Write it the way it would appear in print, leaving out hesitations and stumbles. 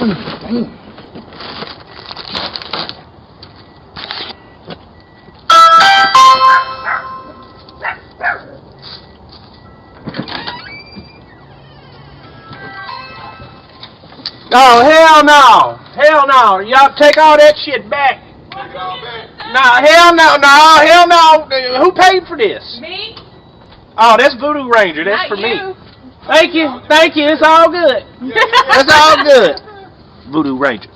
Damn. Oh, hell no. Hell no. Y'all take all that shit back. No, hell no, hell no. Who paid for this? Me? Oh, that's Voodoo Ranger. That's Not for you. me. Thank you. Thank you. It's all good. It's all good. Voodoo Ranger.